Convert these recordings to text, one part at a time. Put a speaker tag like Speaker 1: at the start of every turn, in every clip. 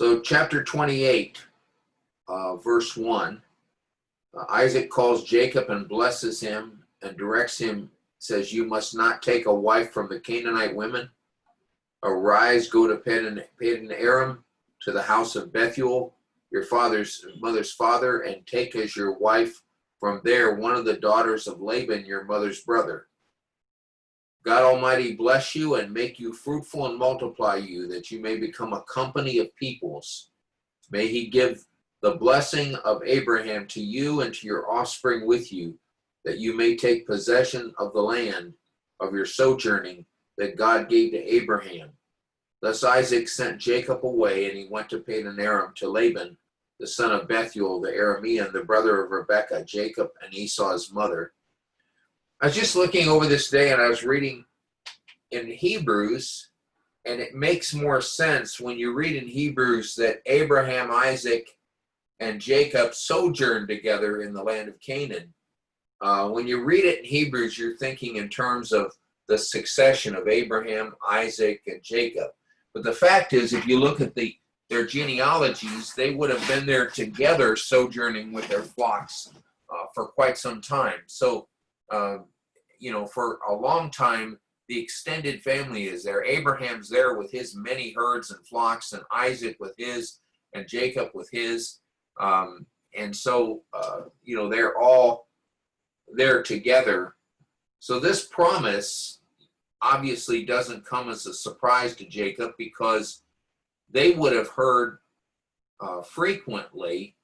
Speaker 1: So chapter 28, verse 1, Isaac calls Jacob and blesses him and directs him, says, "You must not take a wife from the Canaanite women. Arise, go to Padan Aram, to the house of Bethuel, your mother's father, and take as your wife from there one of the daughters of Laban, your mother's brother. God Almighty bless you and make you fruitful and multiply you, that you may become a company of peoples. May he give the blessing of Abraham to you and to your offspring with you, that you may take possession of the land of your sojourning that God gave to Abraham." Thus Isaac sent Jacob away, and he went to Padan Aram to Laban, the son of Bethuel, the Aramean, the brother of Rebekah, Jacob and Esau's mother. I was just looking over this day, and I was reading in Hebrews, and it makes more sense when you read in Hebrews that Abraham, Isaac, and Jacob sojourned together in the land of Canaan. When you read it in Hebrews, you're thinking in terms of the succession of Abraham, Isaac, and Jacob. But the fact is, if you look at their genealogies, they would have been there together, sojourning with their flocks for quite some time. So, for a long time, the extended family is there. Abraham's there with his many herds and flocks, and Isaac with his, and Jacob with his. And so, they're all there together. So this promise obviously doesn't come as a surprise to Jacob, because they would have heard frequently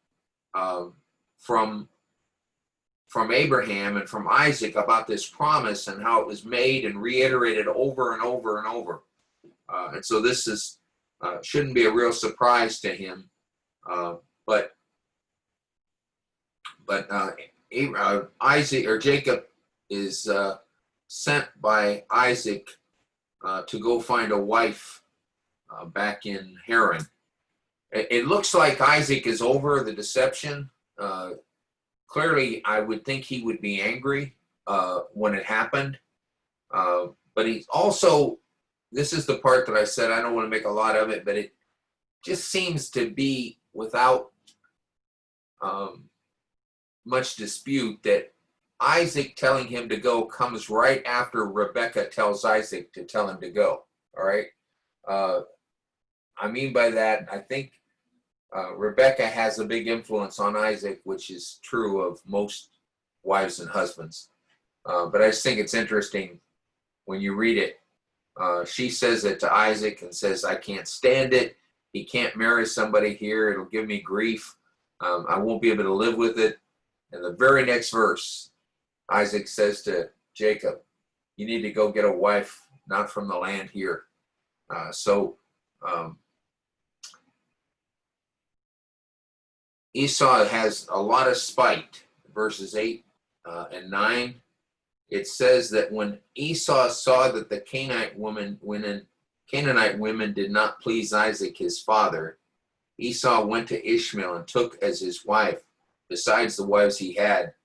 Speaker 1: from Abraham and from Isaac about this promise and how it was made and reiterated over and over and over. And so this is shouldn't be a real surprise to him. But Isaac or Jacob is sent by Isaac to go find a wife back in Haran. It looks like Isaac is over the deception. Clearly, I would think he would be angry when it happened. But he's also, this is the part that I said I don't want to make a lot of it, but it just seems to be without much dispute that Isaac telling him to go comes right after Rebekah tells Isaac to tell him to go. All right. I mean by that, I think Rebekah has a big influence on Isaac, which is true of most wives and husbands. But I just think it's interesting when you read it. She says it to Isaac and says, "I can't stand it. He can't marry somebody here. It'll give me grief. I won't be able to live with it." And the very next verse, Isaac says to Jacob, "You need to go get a wife, not from the land here." Esau has a lot of spite. Verses 8 and 9, it says that when Esau saw that the Canaanite women did not please Isaac his father, Esau went to Ishmael and took as his wife, besides the wives he had,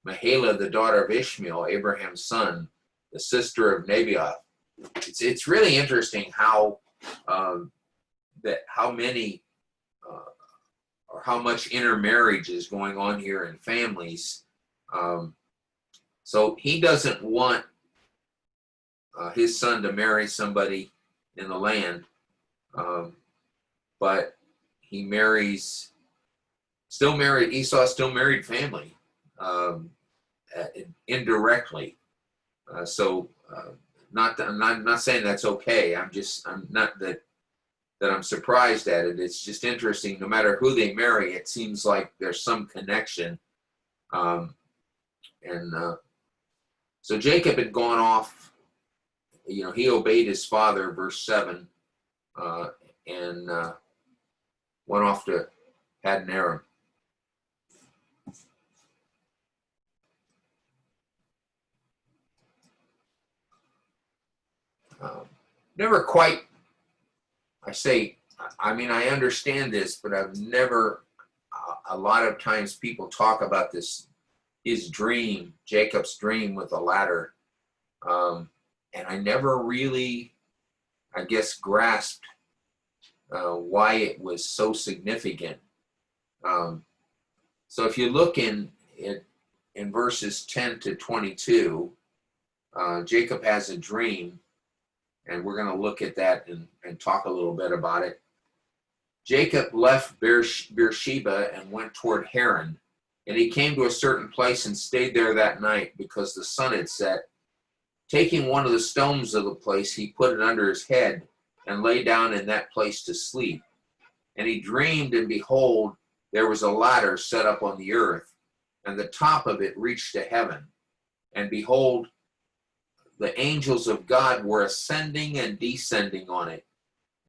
Speaker 1: Mahlah, the daughter of Ishmael, Abraham's son, the sister of Nebaioth. It's really interesting how how much intermarriage is going on here in families. So he doesn't want his son to marry somebody in the land, but he Esau still married family indirectly. I'm not saying that's okay. I'm not that I'm surprised at it. It's just interesting. No matter who they marry, it seems like there's some connection. So Jacob had gone off. He obeyed his father, verse 7, and went off to Padan Aram. Never quite, I understand this, but I've never, a lot of times people talk about this, his dream, Jacob's dream with the ladder. And I never really, grasped why it was so significant. So if you look in verses 10 to 22, Jacob has a dream, and we're going to look at that and talk a little bit about it. Jacob left Beersheba and went toward Haran, and he came to a certain place and stayed there that night because the sun had set. Taking one of the stones of the place, he put it under his head and lay down in that place to sleep. And he dreamed, and behold, there was a ladder set up on the earth, and the top of it reached to heaven. And behold, the angels of God were ascending and descending on it.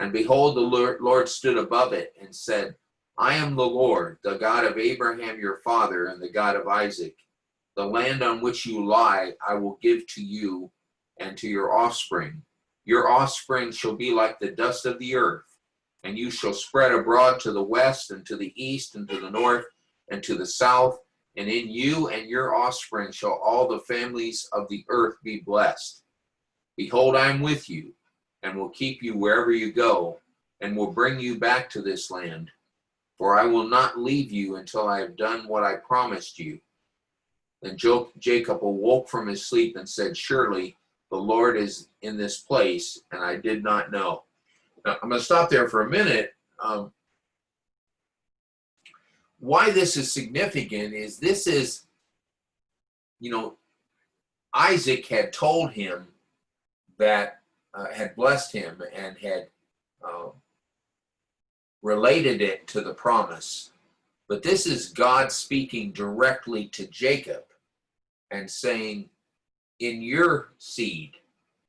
Speaker 1: And behold, the Lord stood above it and said, I am the Lord, the God of Abraham your father, and the God of Isaac. The land on which you lie I will give to you and to your offspring. Your offspring shall be like the dust of the earth, and you shall spread abroad to the west and to the east and to the north and to the south. And in you and your offspring shall all the families of the earth be blessed. Behold, I am with you, and will keep you wherever you go, and will bring you back to this land. For I will not leave you until I have done what I promised you. Then Jacob awoke from his sleep and said, surely the Lord is in this place, and I did not know. Now, I'm going to stop there for a minute. Why this is significant is this is, Isaac had told him that, had blessed him and had related it to the promise. But this is God speaking directly to Jacob and saying, in your seed,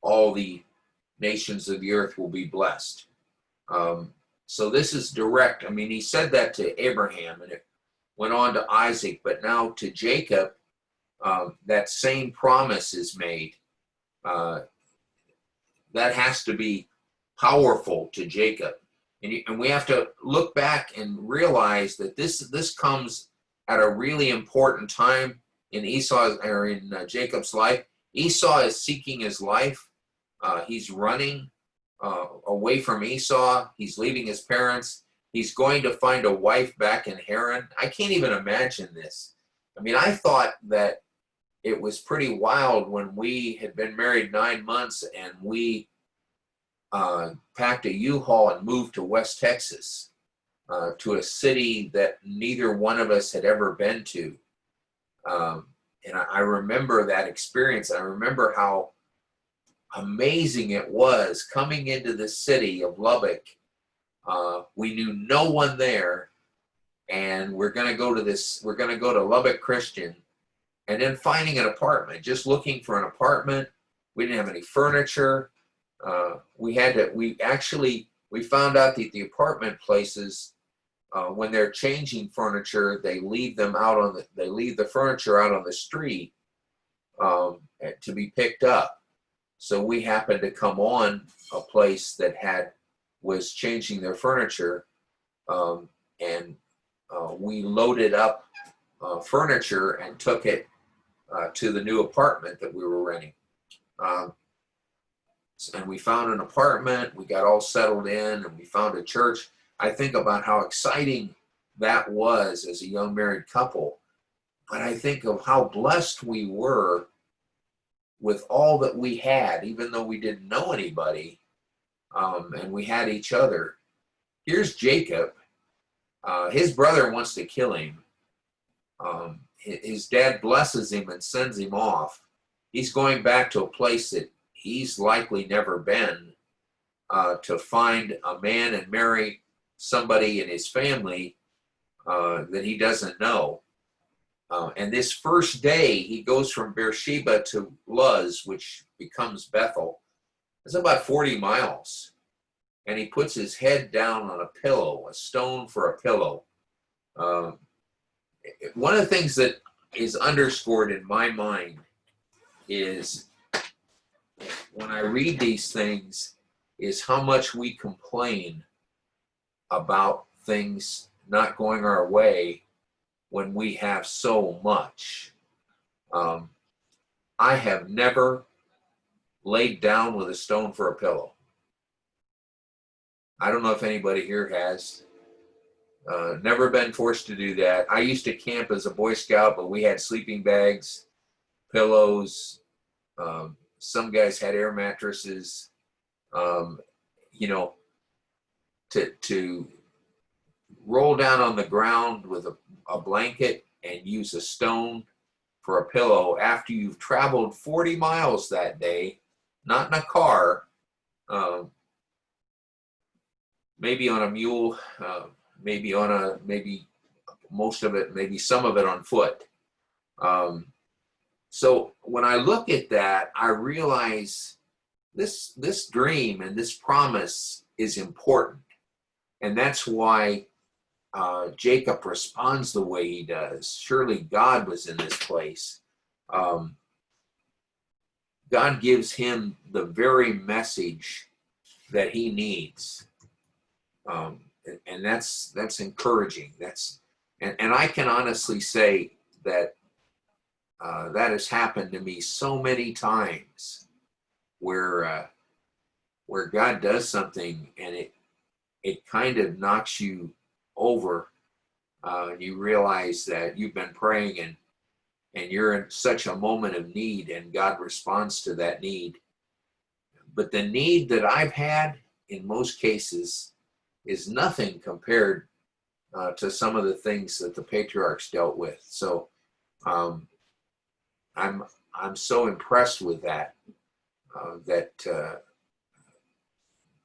Speaker 1: all the nations of the earth will be blessed. So this is direct. I mean, he said that to Abraham, and it went on to Isaac, but now to Jacob, that same promise is made. That has to be powerful to Jacob. And we have to look back and realize that this comes at a really important time in Jacob's life. Esau is seeking his life. He's running away from Esau. He's leaving his parents. He's going to find a wife back in Haran. I can't even imagine this. I mean, I thought that it was pretty wild when we had been married 9 months and we packed a U-Haul and moved to West Texas, to a city that neither one of us had ever been to. And I remember that experience. I remember how amazing it was coming into the city of Lubbock. We knew no one there, and we're going to go to Lubbock Christian, and then finding an apartment, just looking for an apartment. We didn't have any furniture. We found out that the apartment places, when they're changing furniture, they leave the furniture out on the street to be picked up. So we happened to come on a place that was changing their furniture, and we loaded up furniture and took it to the new apartment that we were renting. And we found an apartment, we got all settled in, and we found a church. I think about how exciting that was as a young married couple, but I think of how blessed we were with all that we had, even though we didn't know anybody, and we had each other. Here's Jacob. His brother wants to kill him. His dad blesses him and sends him off. He's going back to a place that he's likely never been, to find a man and marry somebody in his family that he doesn't know. And this first day, he goes from Beersheba to Luz, which becomes Bethel. It's about 40 miles. And he puts his head down on a pillow, a stone for a pillow. One of the things that is underscored in my mind is, when I read these things, is how much we complain about things not going our way when we have so much. I have never laid down with a stone for a pillow. I don't know if anybody here has. Never been forced to do that. I used to camp as a Boy Scout, but we had sleeping bags, pillows. Some guys had air mattresses. You know, to roll down on the ground with a blanket and use a stone for a pillow after you've traveled 40 miles that day, not in a car, maybe on a mule, maybe most of it, maybe some of it on foot. So when I look at that, I realize this dream and this promise is important. And that's why Jacob responds the way he does. Surely God was in this place. God gives him the very message that he needs. And that's encouraging. And I can honestly say that that has happened to me so many times where God does something and it kind of knocks you over. And you realize that you've been praying and you're in such a moment of need, and God responds to that need. But the need that I've had in most cases is nothing compared to some of the things that the patriarchs dealt with. So I'm so impressed with that,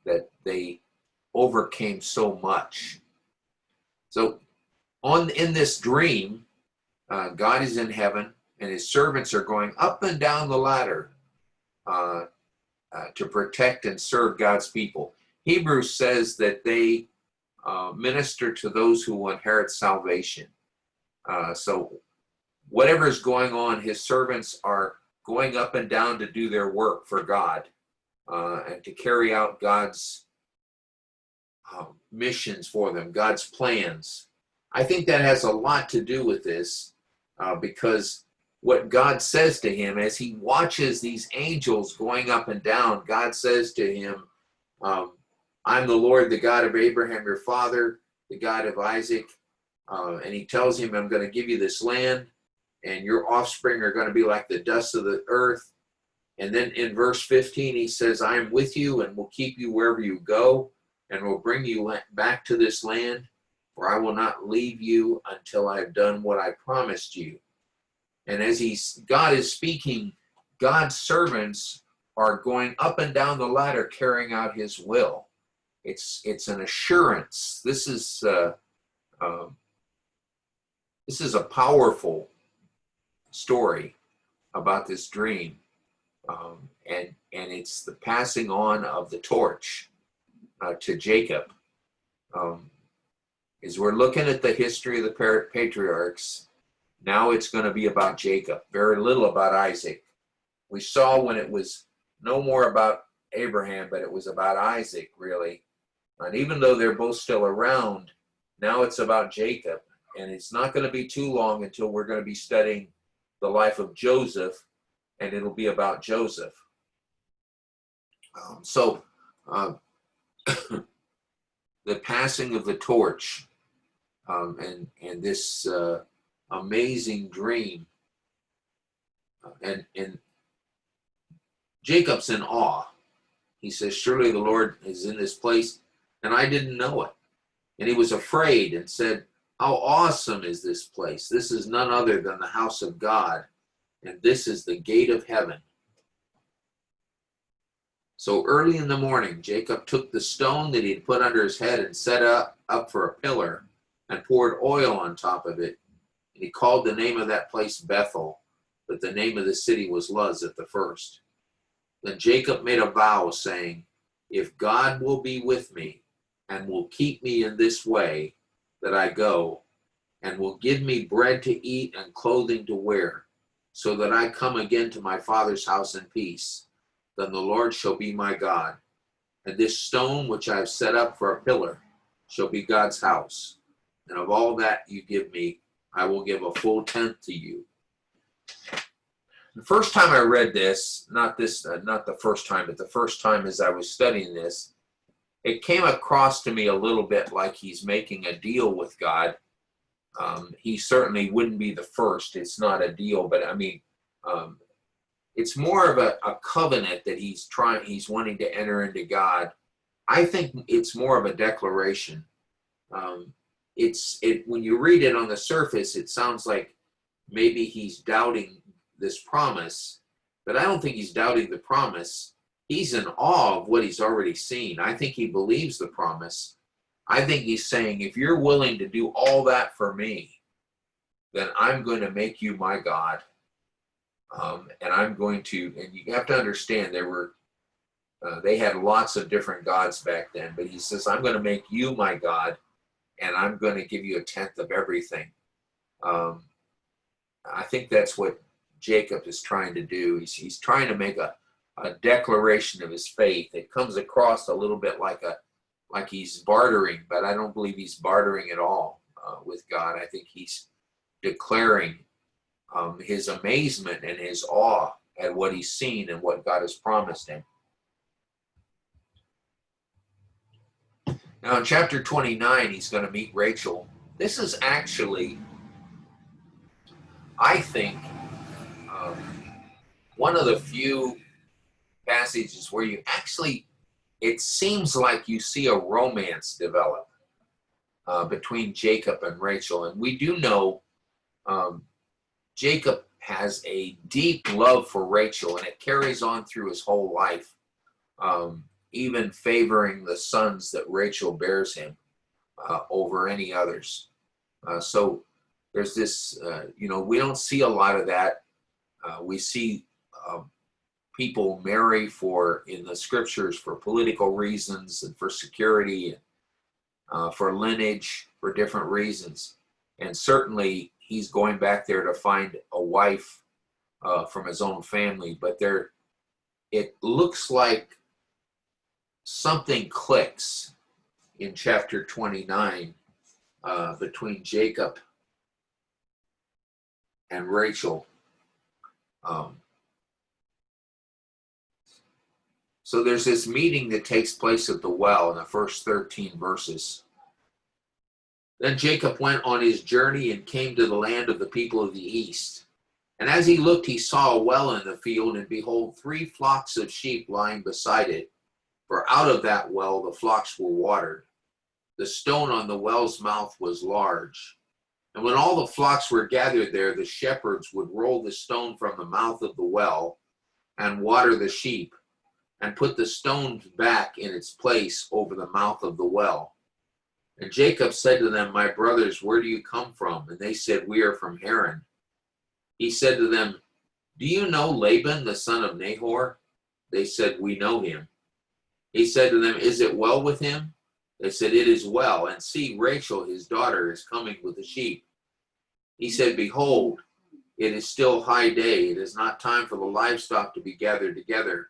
Speaker 1: that they overcame so much. So in this dream, God is in heaven, and his servants are going up and down the ladder to protect and serve God's people. Hebrews says that they minister to those who will inherit salvation. So whatever is going on, his servants are going up and down to do their work for God and to carry out God's missions for them, God's plans. I think that has a lot to do with this because what God says to him as he watches these angels going up and down, God says to him, I'm the Lord, the God of Abraham, your father, the God of Isaac. And he tells him, I'm going to give you this land, and your offspring are going to be like the dust of the earth. And then in verse 15, he says, I am with you and will keep you wherever you go, and will bring you back to this land, for I will not leave you until I have done what I promised you. And as God is speaking, God's servants are going up and down the ladder carrying out his will. It's an assurance. This is a powerful story about this dream, and it's the passing on of the torch to Jacob. As we're looking at the history of the patriarchs, now it's going to be about Jacob, very little about Isaac. We saw when it was no more about Abraham, but it was about Isaac, really. And even though they're both still around, now it's about Jacob. And it's not going to be too long until we're going to be studying the life of Joseph, and it'll be about Joseph. The passing of the torch and this amazing dream. And Jacob's in awe. He says, surely the Lord is in this place, and I didn't know it. And he was afraid and said, how awesome is this place? This is none other than the house of God, and this is the gate of heaven. So early in the morning, Jacob took the stone that he had put under his head and set up for a pillar and poured oil on top of it. And he called the name of that place Bethel, but the name of the city was Luz at the first. Then Jacob made a vow, saying, if God will be with me and will keep me in this way that I go, and will give me bread to eat and clothing to wear, so that I come again to my father's house in peace, then the Lord shall be my God. And this stone which I have set up for a pillar shall be God's house. And of all that you give me, I will give a full tenth to you. The first time I read this, not the first time, but the first time as I was studying this, it came across to me a little bit like he's making a deal with God. He certainly wouldn't be the first. It's not a deal, but I mean, it's more of a covenant that he's wanting to enter into God. I think it's more of a declaration. When you read it on the surface, it sounds like maybe he's doubting this promise, but I don't think he's doubting the promise. He's in awe of what he's already seen. I think he believes the promise. I think he's saying, if you're willing to do all that for me, then I'm going to make you my God. And I'm going to, and you have to understand, they had lots of different gods back then, but he says, I'm going to make you my God, and I'm going to give you 1/10 of everything. I think that's what Jacob is trying to do. He's trying to make a declaration of his faith. It comes across a little bit like he's bartering, but I don't believe he's bartering at all with God. I think he's declaring his amazement and his awe at what he's seen and what God has promised him. Now in chapter 29, he's going to meet Rachel. This is actually, I think, one of the few passages where you actually, it seems like you see a romance develop between Jacob and Rachel. And we do know Jacob has a deep love for Rachel, and it carries on through his whole life, even favoring the sons that Rachel bears him over any others. So there's this, we don't see a lot of that. We see people marry in the scriptures for political reasons and for security, for lineage, for different reasons. And certainly he's going back there to find a wife from his own family. But it looks like something clicks in chapter 29 between Jacob and Rachel. So there's this meeting that takes place at the well in the first 13 verses. Then Jacob went on his journey and came to the land of the people of the east. And as he looked, he saw a well in the field, and behold, 3 flocks of sheep lying beside it. For out of that well the flocks were watered. The stone on the well's mouth was large. And when all the flocks were gathered there, the shepherds would roll the stone from the mouth of the well and water the sheep, and put the stone back in its place over the mouth of the well. And Jacob said to them, My brothers, where do you come from? And they said, We are from Haran. He said to them, Do you know Laban, the son of Nahor? They said, We know him. He said to them, Is it well with him? They said, It is well. And see, Rachel, his daughter, is coming with the sheep. He said, Behold, it is still high day. It is not time for the livestock to be gathered together.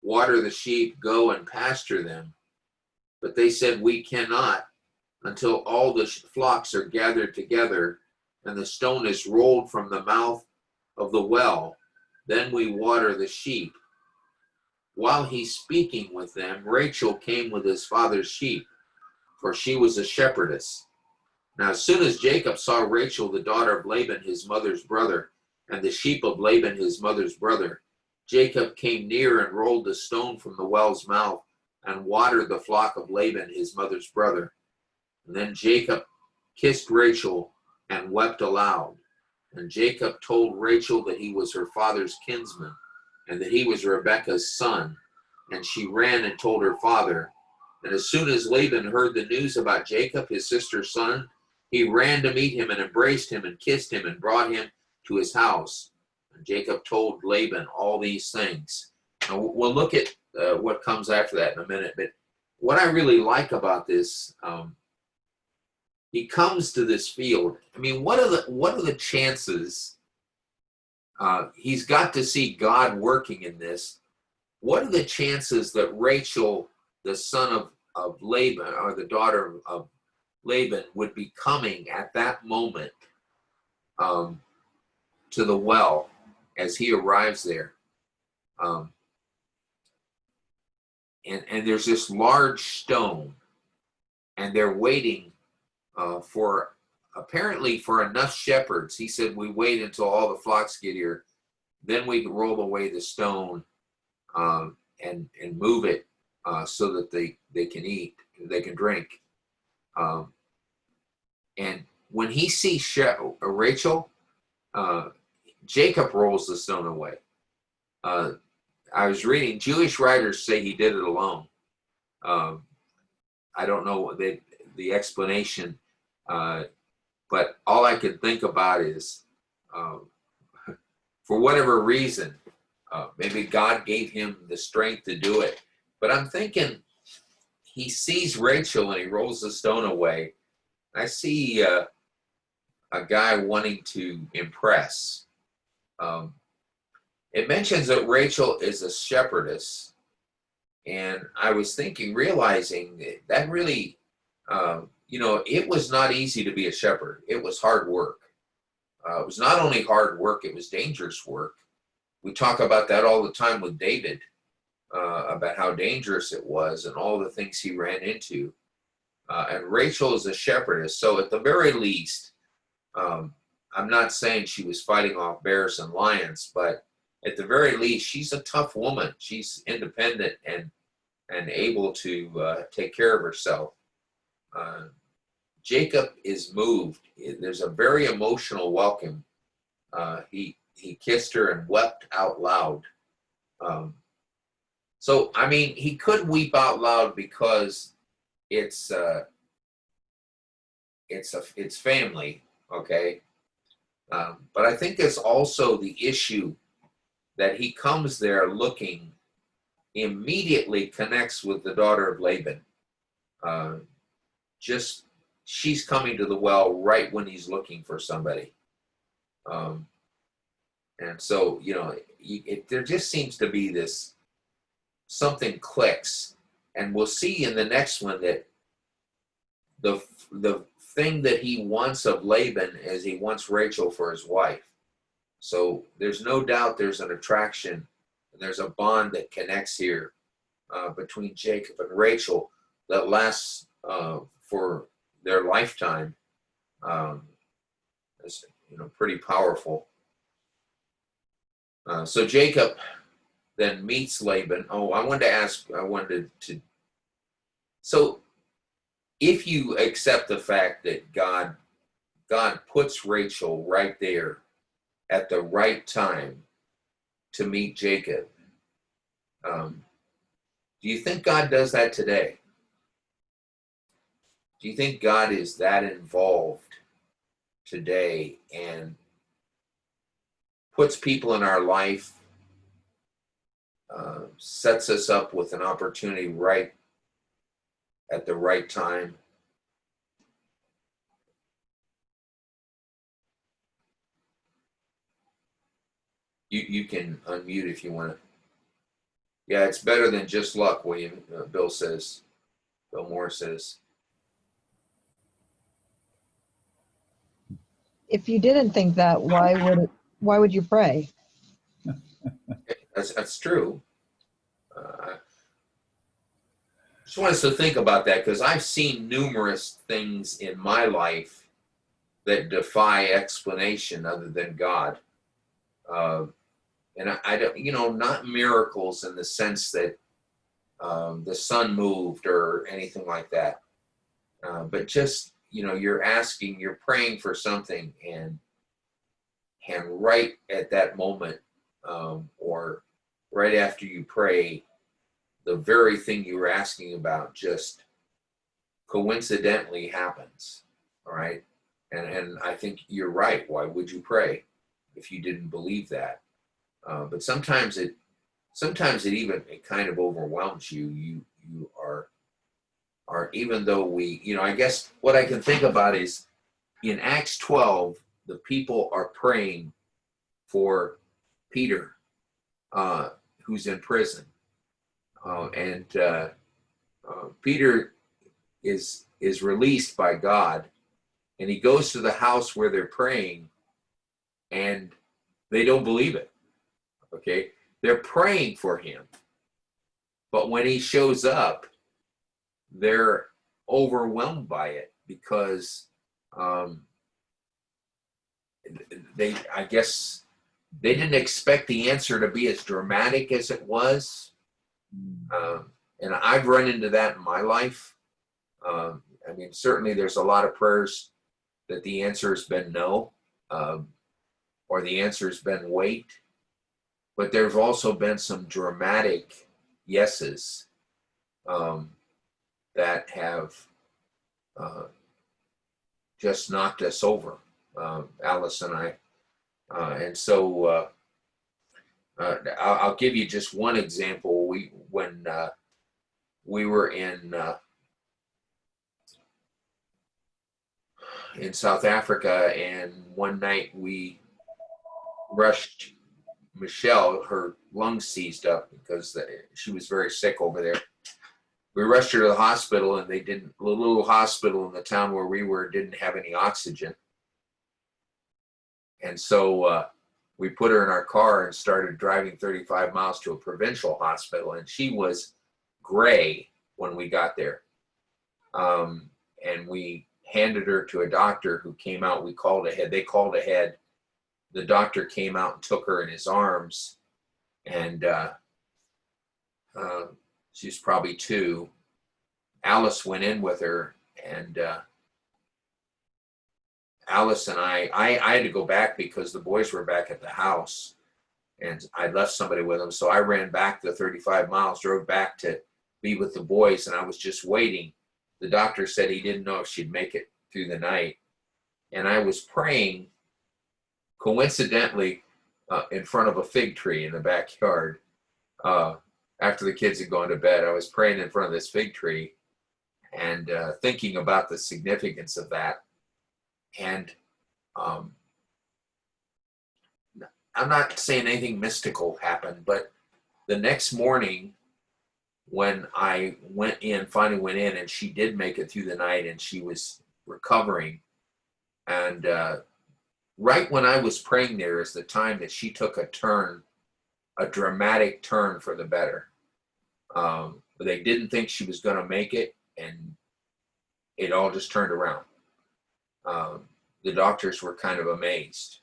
Speaker 1: Water the sheep, go and pasture them. But they said, We cannot until all the flocks are gathered together and the stone is rolled from the mouth of the well. Then we water the sheep. While he's speaking with them, Rachel came with his father's sheep, for she was a shepherdess. Now as soon as Jacob saw Rachel, the daughter of Laban, his mother's brother, and the sheep of Laban, his mother's brother, Jacob came near and rolled the stone from the well's mouth and watered the flock of Laban, his mother's brother. And then Jacob kissed Rachel and wept aloud. And Jacob told Rachel that he was her father's kinsman and that he was Rebekah's son. And she ran and told her father. And as soon as Laban heard the news about Jacob, his sister's son, he ran to meet him and embraced him and kissed him and brought him to his house. And Jacob told Laban all these things. Now, we'll look at what comes after that in a minute. But what I really like about this, he comes to this field. I mean, what are the chances? He's got to see God working in this. What are the chances that Rachel, the son of Laban, or the daughter of Laban, would be coming at that moment to the well as he arrives there? and there's this large stone, and they're waiting for, apparently for enough shepherds. He said, we wait until all the flocks get here, then we can roll away the stone and move it so that they can eat, they can drink. And when he sees Rachel, Jacob rolls the stone away. I was reading, Jewish writers say he did it alone. I don't know the explanation, but all I could think about is, for whatever reason, maybe God gave him the strength to do it. But I'm thinking he sees Rachel and he rolls the stone away. I see a guy wanting to impress. It mentions that Rachel is a shepherdess. And I was thinking, realizing that really, it was not easy to be a shepherd. It was hard work. It was not only hard work, it was dangerous work. We talk about that all the time with David, about how dangerous it was and all the things he ran into. And Rachel is a shepherdess. So at the very least, I'm not saying she was fighting off bears and lions, but at the very least, she's a tough woman. She's independent and able to take care of herself. Jacob is moved. There's a very emotional welcome. He kissed her and wept out loud. So, I mean, he could weep out loud because it's family, okay? But I think it's also the issue that he comes there looking, immediately connects with the daughter of Laban. She's coming to the well right when he's looking for somebody. And so, there just seems to be this, something clicks. And we'll see in the next one that the thing that he wants of Laban is he wants Rachel for his wife. So there's no doubt there's an attraction, and there's a bond that connects here between Jacob and Rachel that lasts for their lifetime. It's pretty powerful. So Jacob then meets Laban. So if you accept the fact that God puts Rachel right there at the right time to meet Jacob, do you think God does that today? Do you think God is that involved today and puts people in our life, sets us up with an opportunity right at the right time? You can unmute if you want to. Yeah, it's better than just luck, William. Bill Morris says.
Speaker 2: If you didn't think that, why would you pray?
Speaker 1: That's true. Just want us to think about that, because I've seen numerous things in my life that defy explanation other than God. And I don't, not miracles in the sense that the sun moved or anything like that. But just, you're praying for something, and right at that moment, or right after you pray, the very thing you were asking about just coincidentally happens. All right. And I think you're right. Why would you pray if you didn't believe that? But sometimes it even kind of overwhelms you. You are even though I guess what I can think about is in Acts 12, the people are praying for Peter, who's in prison. And Peter is released by God, and he goes to the house where they're praying, and they don't believe it. Okay, they're praying for him, But when he shows up, they're overwhelmed by it because I guess they didn't expect the answer to be as dramatic as it was. And I've run into that in my life. I mean, certainly there's a lot of prayers that the answer has been no, or the answer has been wait. But there's also been some dramatic yeses that have just knocked us over, Alice and I. And so I'll give you just one example. When we were in South Africa, and one night we rushed Michelle. Her lungs seized up because she was very sick over there. We rushed her to the hospital, and the little hospital in the town where we were didn't have any oxygen. And so we put her in our car and started driving 35 miles to a provincial hospital, and she was gray when we got there. And we handed her to a doctor who came out. They called ahead. The doctor came out and took her in his arms, and she's probably 2. Alice went in with her, and Alice and I had to go back because the boys were back at the house, and I left somebody with them. So I ran back the 35 miles, drove back to be with the boys, and I was just waiting. The doctor said he didn't know if she'd make it through the night. And I was praying, coincidentally, in front of a fig tree in the backyard. After the kids had gone to bed, I was praying in front of this fig tree and thinking about the significance of that. And I'm not saying anything mystical happened, but the next morning when I finally went in, and she did make it through the night, and she was recovering. And right when I was praying there is the time that she took a dramatic turn for the better. They didn't think she was going to make it, and it all just turned around. The doctors were kind of amazed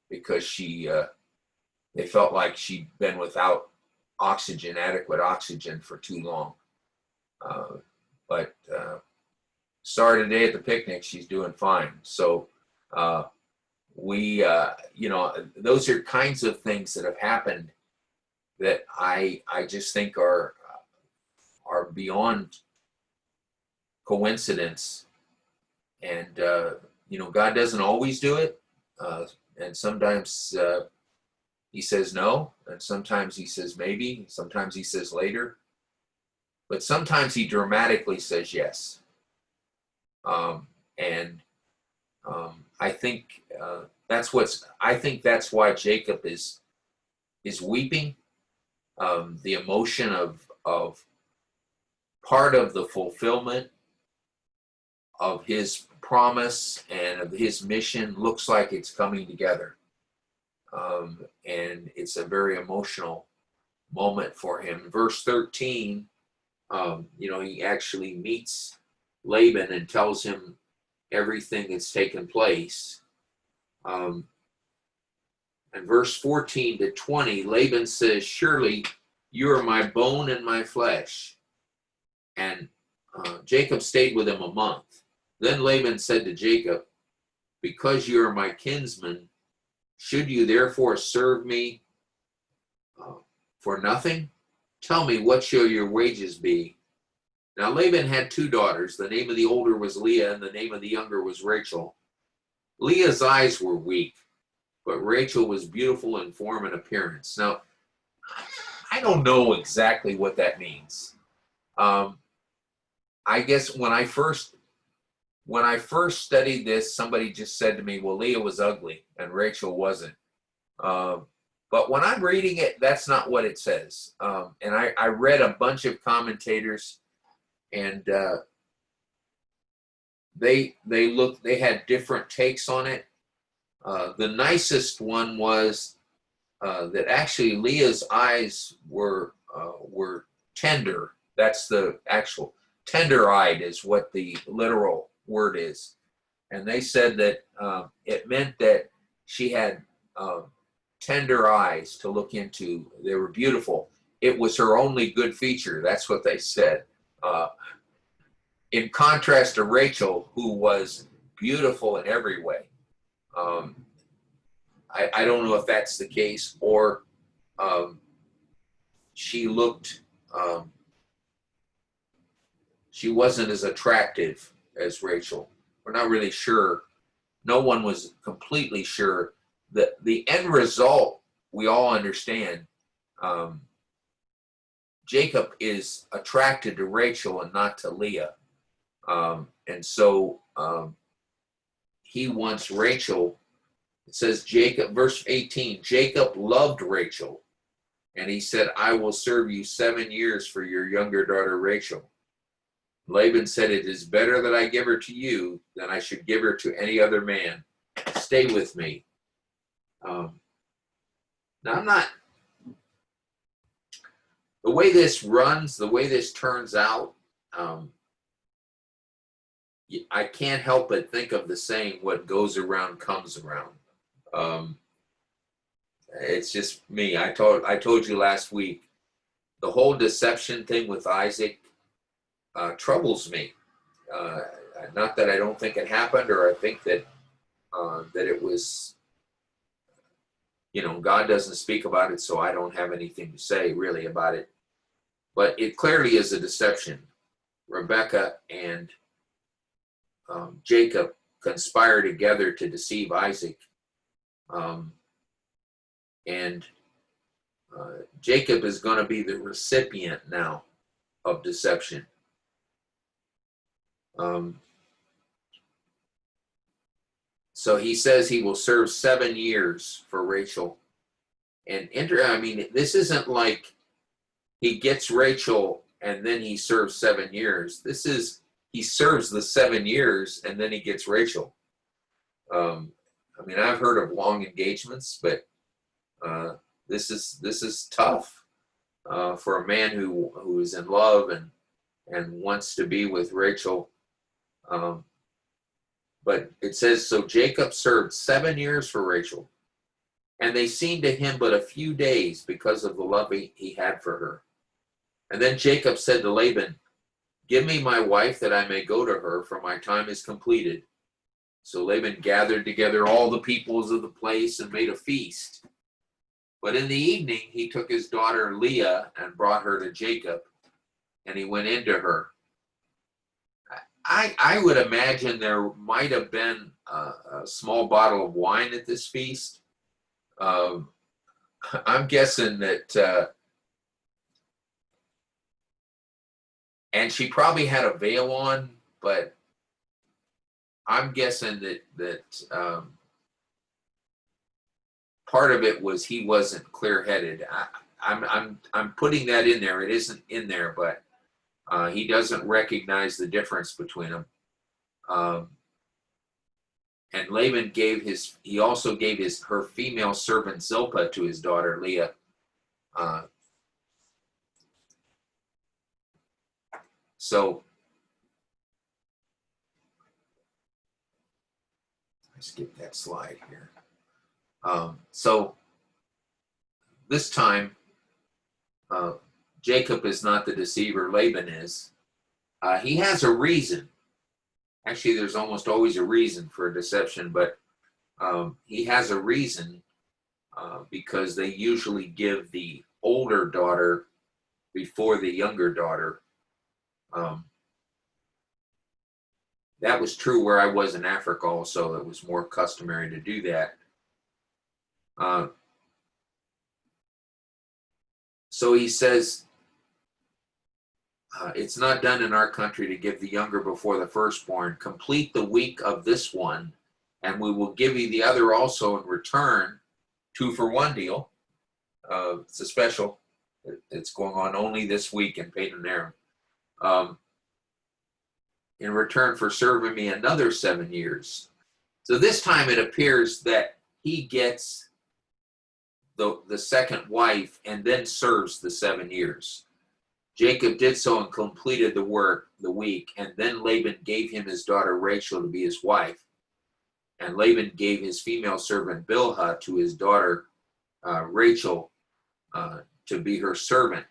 Speaker 1: because they felt like she'd been without adequate oxygen for too long. But sorry, today at the picnic, she's doing fine. So those are kinds of things that have happened that I just think are beyond coincidence. And God doesn't always do it, and sometimes he says no, and sometimes he says maybe, sometimes he says later, but sometimes he dramatically says yes. I think that's why Jacob is weeping. The emotion of part of the fulfillment of his promise and of his mission looks like it's coming together. And it's a very emotional moment for him. Verse 13, he actually meets Laban and tells him everything that's taken place. And verse 14 to 20, Laban says, "Surely you are my bone and my flesh." And Jacob stayed with him a month. Then Laban said to Jacob, "Because you are my kinsman, should you therefore serve me for nothing? Tell me, what shall your wages be?" Now Laban had 2 daughters. The name of the older was Leah, and the name of the younger was Rachel. Leah's eyes were weak, but Rachel was beautiful in form and appearance. Now, I don't know exactly what that means. I guess when I first studied this, somebody just said to me, well, Leah was ugly and Rachel wasn't. But when I'm reading it, that's not what it says. And I read a bunch of commentators, and they had different takes on it. The nicest one was that actually Leah's eyes were tender. That's the actual tender-eyed is what the literal word is. And they said that it meant that she had tender eyes to look into. They were beautiful. It was her only good feature. That's what they said. In contrast to Rachel, who was beautiful in every way. I don't know if that's the case, or she looked, she wasn't as attractive as Rachel. We're not really sure. No one was completely sure. The end result, we all understand. Jacob is attracted to Rachel and not to Leah. And so he wants Rachel. It says Jacob, verse 18, Jacob loved Rachel, and he said, I will serve you 7 years for your younger daughter Rachel. Laban said, it is better that I give her to you than I should give her to any other man. Stay with me. Now, I'm not, the way this runs, the way this turns out, I can't help but think of the saying, what goes around comes around. It's just me. I told you last week, the whole deception thing with Isaac troubles me. Not that I don't think it happened, or I think that that it was, God doesn't speak about it, so I don't have anything to say really about it. But it clearly is a deception. Rebekah and Jacob conspire together to deceive Isaac. And Jacob is going to be the recipient now of deception. So he says he will serve 7 years for Rachel. And this isn't like he gets Rachel and then he serves 7 years. This is, he serves the 7 years and then he gets Rachel. I've heard of long engagements, but this is tough for a man who is in love and wants to be with Rachel. But it says, so Jacob served 7 years for Rachel, and they seemed to him but a few days because of the love he had for her. And then Jacob said to Laban, give me my wife that I may go to her, for my time is completed. So Laban gathered together all the peoples of the place and made a feast. But in the evening, he took his daughter Leah and brought her to Jacob, and he went into her. I would imagine there might have been a small bottle of wine at this feast. I'm guessing that, and she probably had a veil on, but I'm guessing that part of it was he wasn't clear-headed. I'm putting that in there. It isn't in there, but he doesn't recognize the difference between them. And Laban he also gave her female servant Zilpah to his daughter Leah. So I skip that slide here. So this time, Jacob is not the deceiver, Laban is. He has a reason. Actually, there's almost always a reason for a deception, but he has a reason because they usually give the older daughter before the younger daughter. That was true where I was in Africa also. It was more customary to do that. So he says, it's not done in our country to give the younger before the firstborn. Complete the week of this one, and we will give you the other also in return. 2-for-1 deal. It's a special. It's going on only this week in Peyton Aram. In return for serving me another 7 years. So this time it appears that he gets the second wife and then serves the 7 years. Jacob did so and completed the work the week, and then Laban gave him his daughter Rachel to be his wife. And Laban gave his female servant Bilhah to his daughter Rachel to be her servant.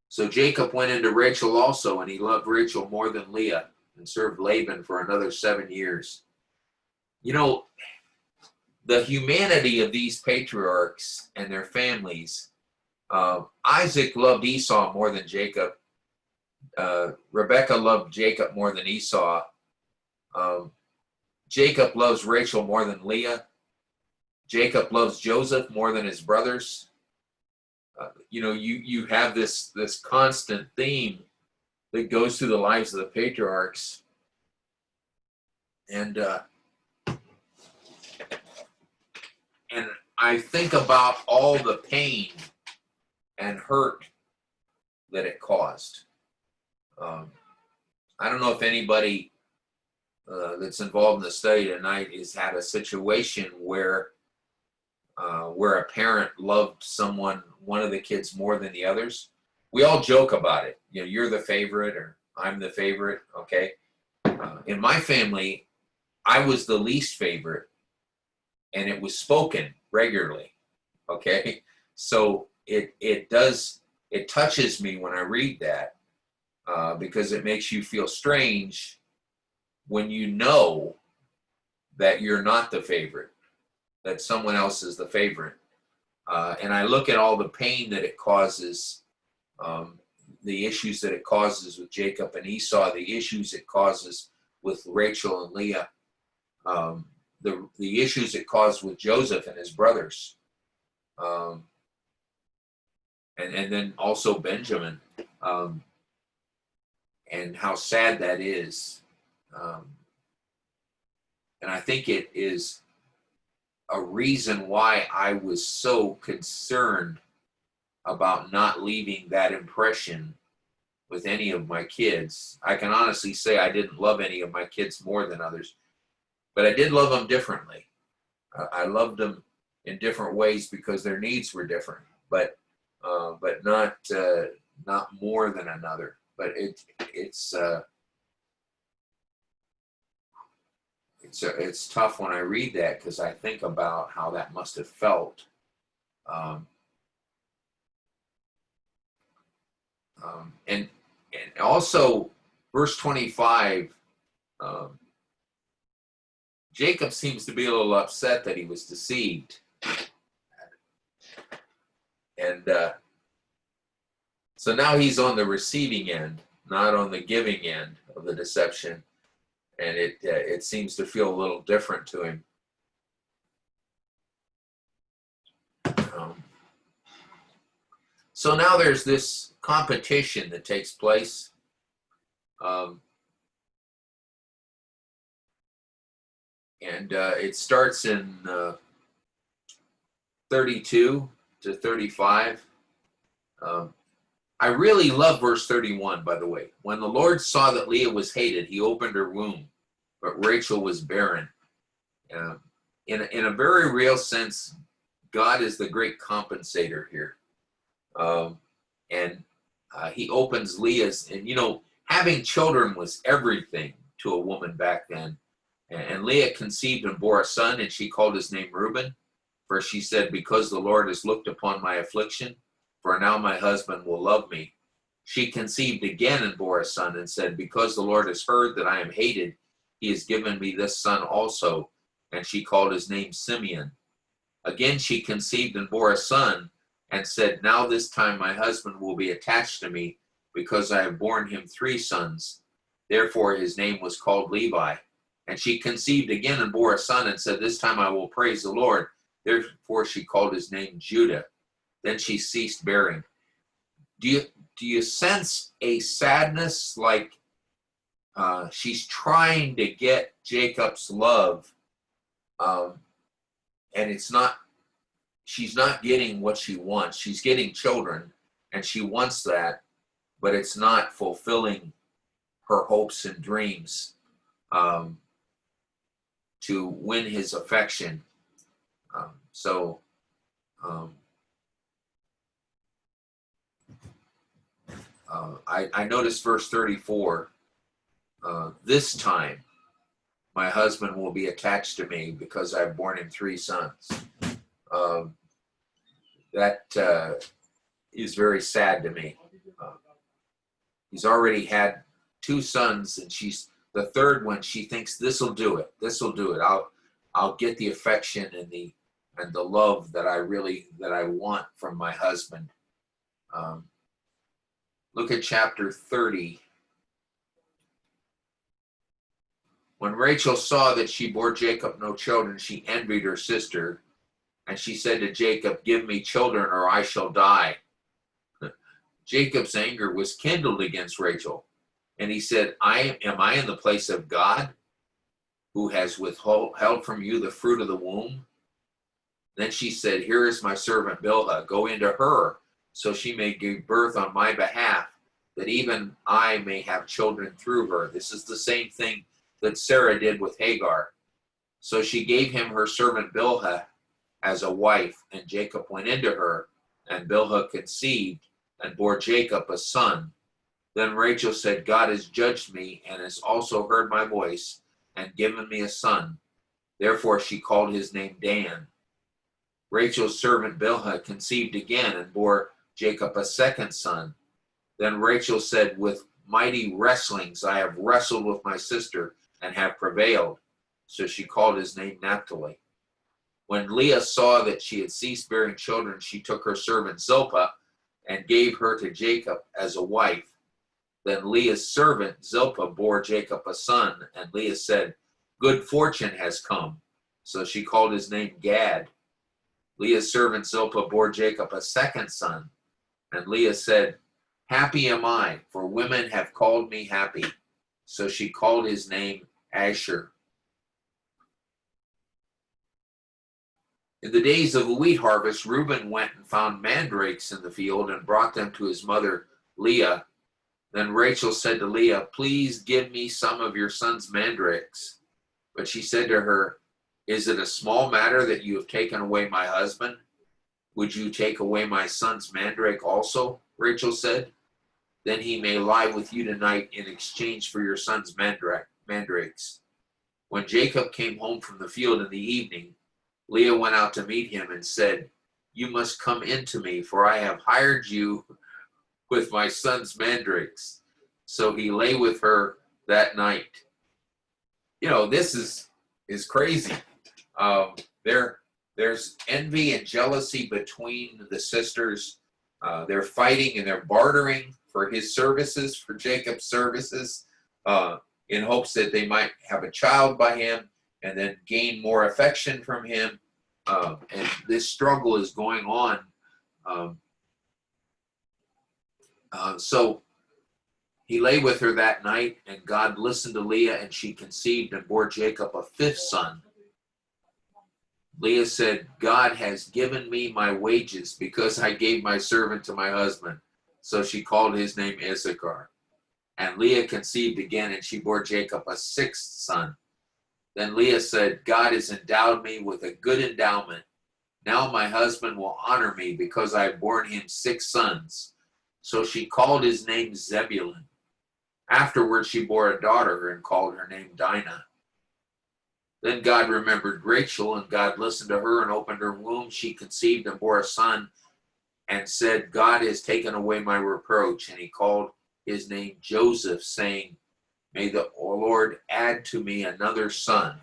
Speaker 1: So Jacob went into Rachel also, and he loved Rachel more than Leah, and served Laban for another 7 years. You know, the humanity of these patriarchs and their families. Isaac loved Esau more than Jacob. Rebekah loved Jacob more than Esau. Jacob loves Rachel more than Leah. Jacob loves Joseph more than his brothers. You have this constant theme that goes through the lives of the patriarchs. And I think about all the pain and hurt that it caused. I don't know if anybody that's involved in the study tonight has had a situation where a parent loved one of the kids more than the others. We all joke about it. You're the favorite, or I'm the favorite. Okay. In my family, I was the least favorite, and it was spoken regularly. Okay. So it touches me when I read that, because it makes you feel strange when you know that you're not the favorite, that someone else is the favorite. And I look at all the pain that it causes, the issues that it causes with Jacob and Esau, the issues it causes with Rachel and Leah, the issues it caused with Joseph and his brothers, and then also Benjamin, and how sad that is. And I think it is a reason why I was so concerned about not leaving that impression with any of my kids. I can honestly say I didn't love any of my kids more than others, but I did love them differently. I loved them in different ways because their needs were different, but not more than another. But it's tough when I read that, because I think about how that must have felt. And also verse 25, Jacob seems to be a little upset that he was deceived. And so now he's on the receiving end, not on the giving end of the deception. And it seems to feel a little different to him. So now there's this competition that takes place. And it starts in 32 to 35. I really love verse 31, by the way. When the Lord saw that Leah was hated, he opened her womb, but Rachel was barren. In a very real sense, God is the great compensator here. And he opens Leah's, and having children was everything to a woman back then. And Leah conceived and bore a son, and she called his name Reuben, for she said, because the Lord has looked upon my affliction, for now my husband will love me. She conceived again and bore a son, and said, because the Lord has heard that I am hated, he has given me this son also. And she called his name Simeon. Again she conceived and bore a son, and said, now this time my husband will be attached to me, because I have borne him 3 sons. Therefore his name was called Levi. And she conceived again and bore a son, and said, this time I will praise the Lord. Therefore she called his name Judah. Then she ceased bearing. Do you sense a sadness, like she's trying to get Jacob's love, and she's not getting what she wants. She's getting children, and she wants that, but it's not fulfilling her hopes and dreams to win his affection. I noticed verse 34, this time my husband will be attached to me because I've borne him 3 sons. That is very sad to me. He's already had 2 sons, and she's the third one. She thinks this will do it. This will do it. I'll get the affection and the love that I want from my husband. Look at chapter 30. When Rachel saw that she bore Jacob no children, she envied her sister, and she said to Jacob, "Give me children, or I shall die." Jacob's anger was kindled against Rachel, and he said, Am I in the place of God, who has withheld from you the fruit of the womb? Then she said, Here is my servant Bilhah. Go into her, so she may give birth on my behalf, that even I may have children through her. This is the same thing that Sarah did with Hagar. So she gave him her servant Bilhah as a wife, and Jacob went into her, and Bilhah conceived and bore Jacob a son. Then Rachel said, God has judged me and has also heard my voice and given me a son. Therefore she called his name Dan. Rachel's servant Bilhah conceived again and bore Jacob a second son. Then Rachel said, With mighty wrestlings I have wrestled with my sister and have prevailed. So she called his name Naphtali. When Leah saw that she had ceased bearing children, she took her servant Zilpah and gave her to Jacob as a wife. Then Leah's servant Zilpah bore Jacob a son, and Leah said, Good fortune has come. So she called his name Gad. Leah's servant Zilpah bore Jacob a second son, and Leah said, Happy am I, for women have called me happy. So she called his name Asher. In the days of the wheat harvest, Reuben went and found mandrakes in the field and brought them to his mother Leah. Then Rachel said to Leah, Please give me some of your son's mandrakes. But she said to her, Is it a small matter that you have taken away my husband? Would you take away my son's mandrake also? Rachel said. Then he may lie with you tonight in exchange for your son's mandrakes. When Jacob came home from the field in the evening, Leah went out to meet him and said, You must come in to me, for I have hired you with my son's mandrakes. So he lay with her that night. You know, this is crazy. There's envy and jealousy between the sisters. They're fighting and they're bartering for his services, for Jacob's services, in hopes that they might have a child by him and then gain more affection from him. And this struggle is going on. So he lay with her that night, and God listened to Leah, and she conceived and bore Jacob a 5th son. Leah said, God has given me my wages because I gave my servant to my husband. So she called his name Issachar. And Leah conceived again, and she bore Jacob a 6th son. Then Leah said, God has endowed me with a good endowment. Now my husband will honor me because I have borne him 6 sons. So she called his name Zebulun. Afterward she bore a daughter and called her name Dinah. Then God remembered Rachel, and God listened to her and opened her womb. She conceived and bore a son and said, God has taken away my reproach. And he called his name Joseph, saying, May the Lord add to me another son,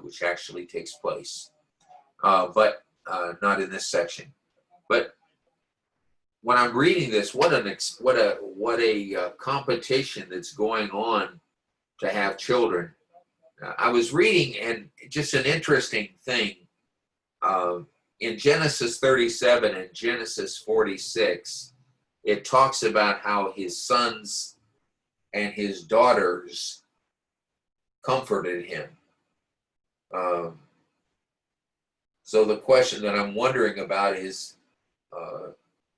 Speaker 1: which actually takes place, but not in this section. But when I'm reading this, what a competition that's going on to have children. I was reading, and just an interesting thing, in Genesis 37 and Genesis 46, it talks about how his sons and his daughters comforted him. So the question that I'm wondering about is,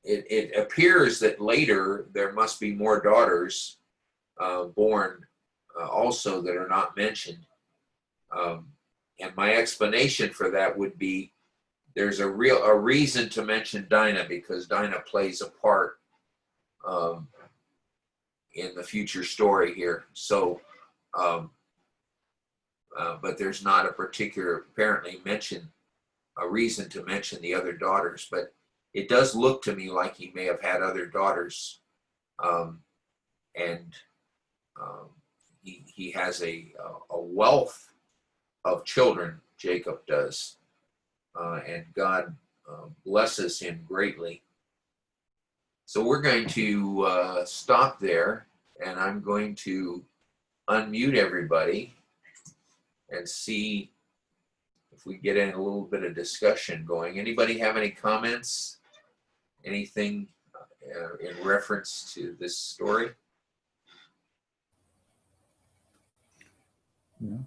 Speaker 1: it appears that later there must be more daughters born also that are not mentioned. And my explanation for that would be there's a reason to mention Dinah, because Dinah plays a part in the future story here. So, but there's not a particular apparently a reason to mention the other daughters. But it does look to me like he may have had other daughters, and he has a wealth of children. Jacob does, and God blesses him greatly. So we're going to stop there, and I'm going to unmute everybody and see if we get in a little bit of discussion going. Anybody have any comments? Anything in reference to this story?
Speaker 3: No.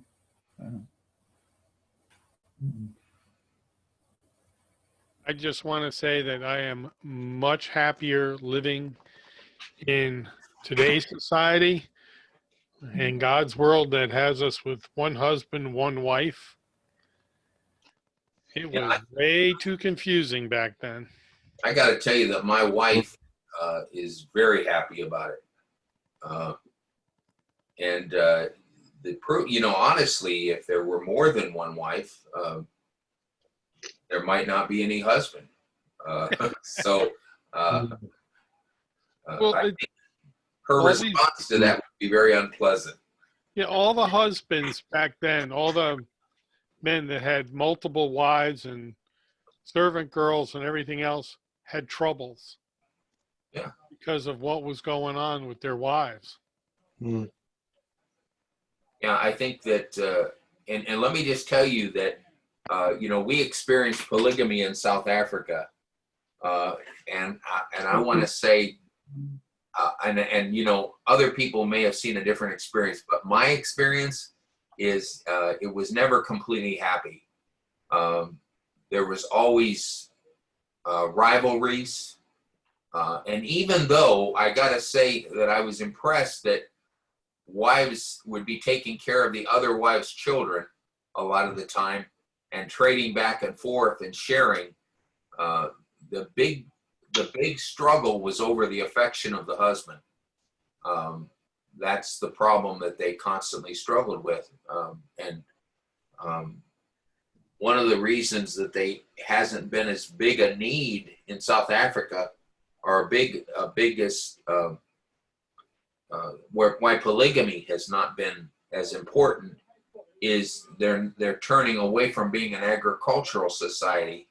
Speaker 4: I just want to say that I am much happier living in today's society and God's world that has us with one husband, one wife. It was way too confusing back then.
Speaker 1: I got to tell you that my wife is very happy about it. And honestly, if there were more than one wife, there might not be any husband. So
Speaker 4: Well,
Speaker 1: I think her response to that would be very unpleasant.
Speaker 4: Yeah, all the husbands back then, all the men that had multiple wives and servant girls and everything else had troubles.
Speaker 1: Yeah.
Speaker 4: Because of what was going on with their wives.
Speaker 3: Mm.
Speaker 1: Yeah, I think that, and let me just tell you that, we experienced polygamy in South Africa, and I want to say, other people may have seen a different experience, but my experience is it was never completely happy. There was always rivalries, and even though I got to say that I was impressed that wives would be taking care of the other wives' children a lot of the time and trading back and forth and sharing. The big struggle was over the affection of the husband. That's the problem that they constantly struggled with. One of the reasons that they hasn't been as big a need in South Africa, or biggest why polygamy has not been as important, is they're turning away from being an agricultural society,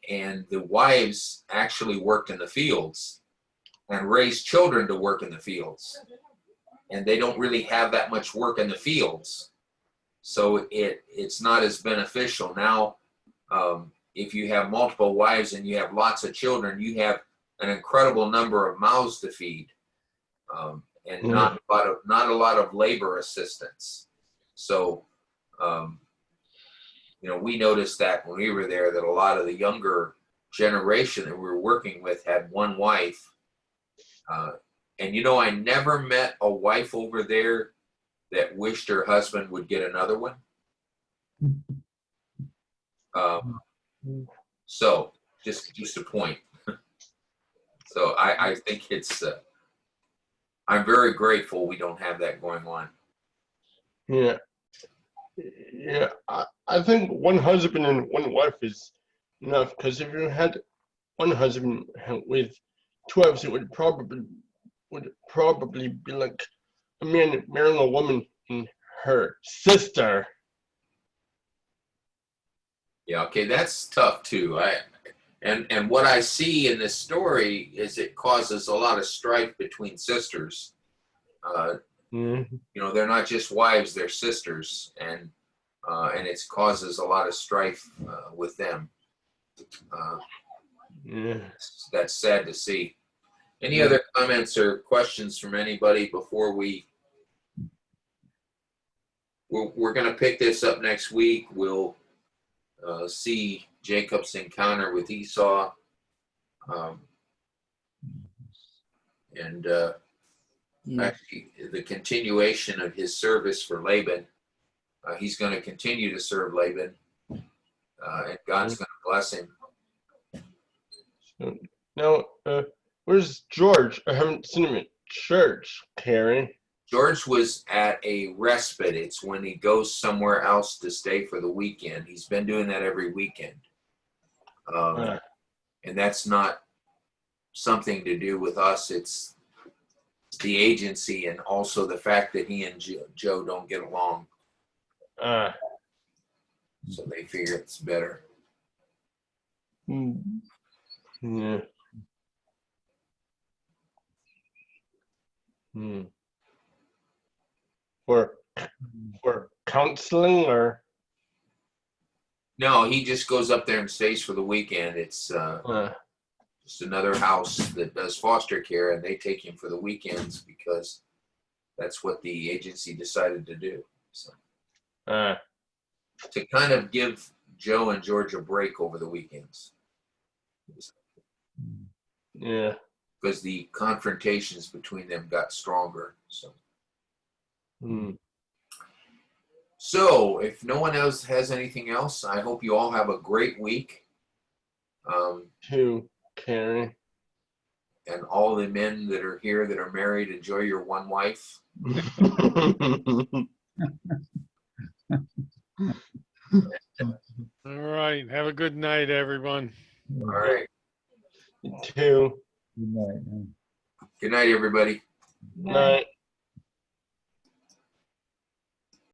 Speaker 1: and the wives actually worked in the fields and raised children to work in the fields, and they don't really have that much work in the fields, so it's not as beneficial now. If you have multiple wives and you have lots of children, you have an incredible number of mouths to feed. And not a lot of labor assistance. So, we noticed that when we were there, that a lot of the younger generation that we were working with had one wife. And I never met a wife over there that wished her husband would get another one. So just a point. So I think it's. I'm very grateful we don't have that going on.
Speaker 3: Yeah. I think one husband and one wife is enough, because if you had one husband with two wives, it would probably be like a man marrying a woman and her sister.
Speaker 1: Yeah, okay, that's tough too. And what I see in this story is it causes a lot of strife between sisters. They're not just wives, they're sisters, and it causes a lot of strife with them. That's sad to see. Any other comments or questions from anybody before we're going to pick this up next week. We'll see Jacob's encounter with Esau, and actually the continuation of his service for Laban. He's going to continue to serve Laban, and God's going to bless him.
Speaker 3: Now, where's George? I haven't seen him church, Kerry?
Speaker 1: George was at a respite. It's when he goes somewhere else to stay for the weekend. He's been doing that every weekend.
Speaker 3: Uh,
Speaker 1: And that's not something to do with us. It's the agency and also the fact that he and Joe don't get along. So they figure it's better.
Speaker 3: Yeah. For counseling or?
Speaker 1: No, he just goes up there and stays for the weekend. It's just another house that does foster care, and they take him for the weekends because that's what the agency decided to do. So to kind of give Joe and George a break over the weekends.
Speaker 3: Yeah.
Speaker 1: Because the confrontations between them got stronger. So. So, if no one else has anything else, I hope you all have a great week.
Speaker 3: To Kerry.
Speaker 1: And all the men that are here that are married, enjoy your one wife.
Speaker 4: All right. Have a good night, everyone.
Speaker 1: All right.
Speaker 3: You too.
Speaker 2: Good night.
Speaker 1: Good night, everybody.
Speaker 3: Night.